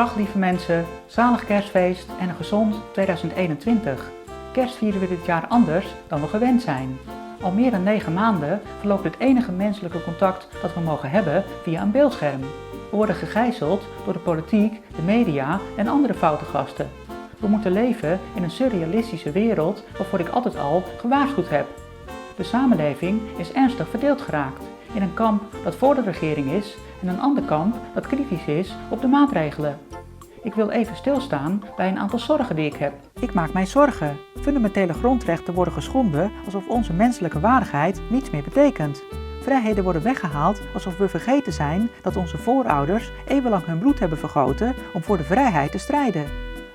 Dag lieve mensen, zalig kerstfeest en een gezond 2021. Kerst vieren we dit jaar anders dan we gewend zijn. Al meer dan 9 maanden verloopt het enige menselijke contact dat we mogen hebben via een beeldscherm. We worden gegijzeld door de politiek, de media en andere foute gasten. We moeten leven in een surrealistische wereld waarvoor ik altijd al gewaarschuwd heb. De samenleving is ernstig verdeeld geraakt in een kamp dat voor de regering is en een ander kamp dat kritisch is op de maatregelen. Ik wil even stilstaan bij een aantal zorgen die ik heb. Ik maak mij zorgen. Fundamentele grondrechten worden geschonden alsof onze menselijke waardigheid niets meer betekent. Vrijheden worden weggehaald alsof we vergeten zijn dat onze voorouders eeuwenlang hun bloed hebben vergoten om voor de vrijheid te strijden.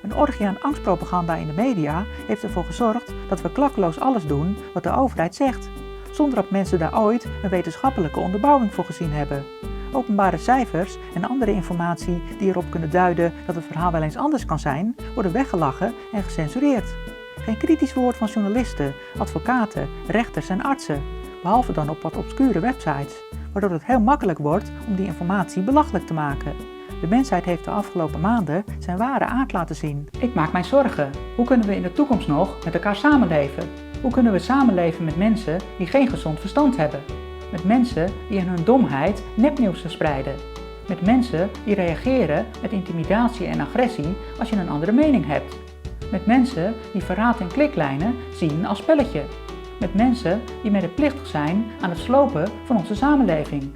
Een orgie aan angstpropaganda in de media heeft ervoor gezorgd dat we klakkeloos alles doen wat de overheid zegt, zonder dat mensen daar ooit een wetenschappelijke onderbouwing voor gezien hebben. Openbare cijfers en andere informatie die erop kunnen duiden dat het verhaal wel eens anders kan zijn, worden weggelachen en gecensureerd. Geen kritisch woord van journalisten, advocaten, rechters en artsen, behalve dan op wat obscure websites, waardoor het heel makkelijk wordt om die informatie belachelijk te maken. De mensheid heeft de afgelopen maanden zijn ware aard laten zien. Ik maak mij zorgen. Hoe kunnen we in de toekomst nog met elkaar samenleven? Hoe kunnen we samenleven met mensen die geen gezond verstand hebben? Met mensen die in hun domheid nepnieuws verspreiden. Met mensen die reageren met intimidatie en agressie als je een andere mening hebt. Met mensen die verraad en kliklijnen zien als spelletje. Met mensen die medeplichtig zijn aan het slopen van onze samenleving.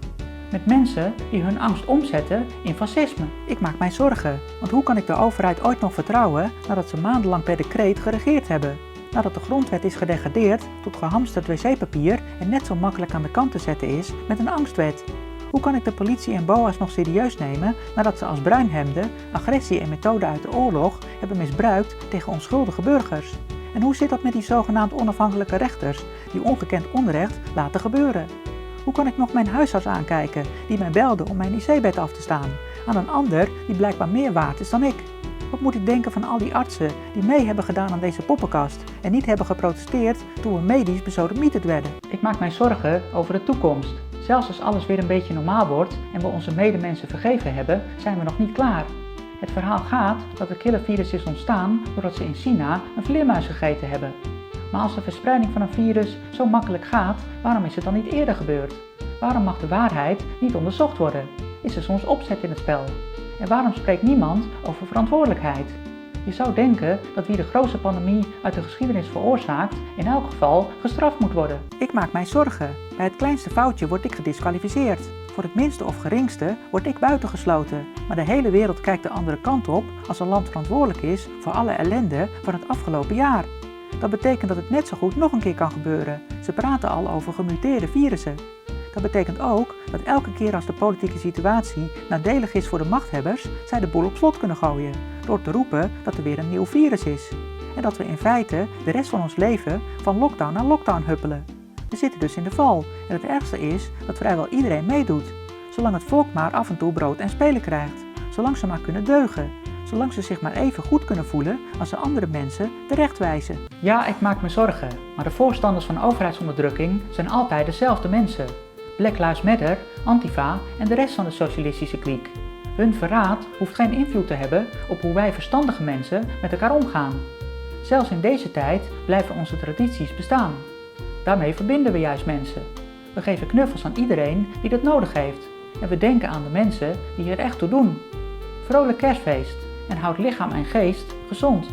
Met mensen die hun angst omzetten in fascisme. Ik maak mij zorgen, want hoe kan ik de overheid ooit nog vertrouwen nadat ze maandenlang per decreet geregeerd hebben? Nadat de grondwet is gedegradeerd tot gehamsterd wc-papier en net zo makkelijk aan de kant te zetten is met een angstwet. Hoe kan ik de politie en BOA's nog serieus nemen nadat ze als bruinhemden agressie en methoden uit de oorlog hebben misbruikt tegen onschuldige burgers? En hoe zit dat met die zogenaamd onafhankelijke rechters die ongekend onrecht laten gebeuren? Hoe kan ik nog mijn huisarts aankijken die mij belde om mijn IC-bed af te staan, aan een ander die blijkbaar meer waard is dan ik? Wat moet ik denken van al die artsen die mee hebben gedaan aan deze poppenkast en niet hebben geprotesteerd toen we medisch besodemieterd werden? Ik maak mij zorgen over de toekomst. Zelfs als alles weer een beetje normaal wordt en we onze medemensen vergeven hebben, zijn we nog niet klaar. Het verhaal gaat dat de killervirus is ontstaan doordat ze in China een vleermuis gegeten hebben. Maar als de verspreiding van een virus zo makkelijk gaat, waarom is het dan niet eerder gebeurd? Waarom mag de waarheid niet onderzocht worden? Is er soms opzet in het spel? En waarom spreekt niemand over verantwoordelijkheid? Je zou denken dat wie de grootste pandemie uit de geschiedenis veroorzaakt, in elk geval gestraft moet worden. Ik maak mij zorgen. Bij het kleinste foutje word ik gediskwalificeerd. Voor het minste of geringste word ik buitengesloten. Maar de hele wereld kijkt de andere kant op als een land verantwoordelijk is voor alle ellende van het afgelopen jaar. Dat betekent dat het net zo goed nog een keer kan gebeuren. Ze praten al over gemuteerde virussen. Dat betekent ook dat elke keer als de politieke situatie nadelig is voor de machthebbers, zij de boel op slot kunnen gooien, door te roepen dat er weer een nieuw virus is. En dat we in feite de rest van ons leven van lockdown naar lockdown huppelen. We zitten dus in de val en het ergste is dat vrijwel iedereen meedoet. Zolang het volk maar af en toe brood en spelen krijgt. Zolang ze maar kunnen deugen. Zolang ze zich maar even goed kunnen voelen als ze andere mensen terechtwijzen. Ja, ik maak me zorgen, maar de voorstanders van overheidsonderdrukking zijn altijd dezelfde mensen. Black Lives Matter, Antifa en de rest van de socialistische kliek. Hun verraad hoeft geen invloed te hebben op hoe wij verstandige mensen met elkaar omgaan. Zelfs in deze tijd blijven onze tradities bestaan. Daarmee verbinden we juist mensen. We geven knuffels aan iedereen die dat nodig heeft. En we denken aan de mensen die er echt toe doen. Vrolijk kerstfeest en houd lichaam en geest gezond.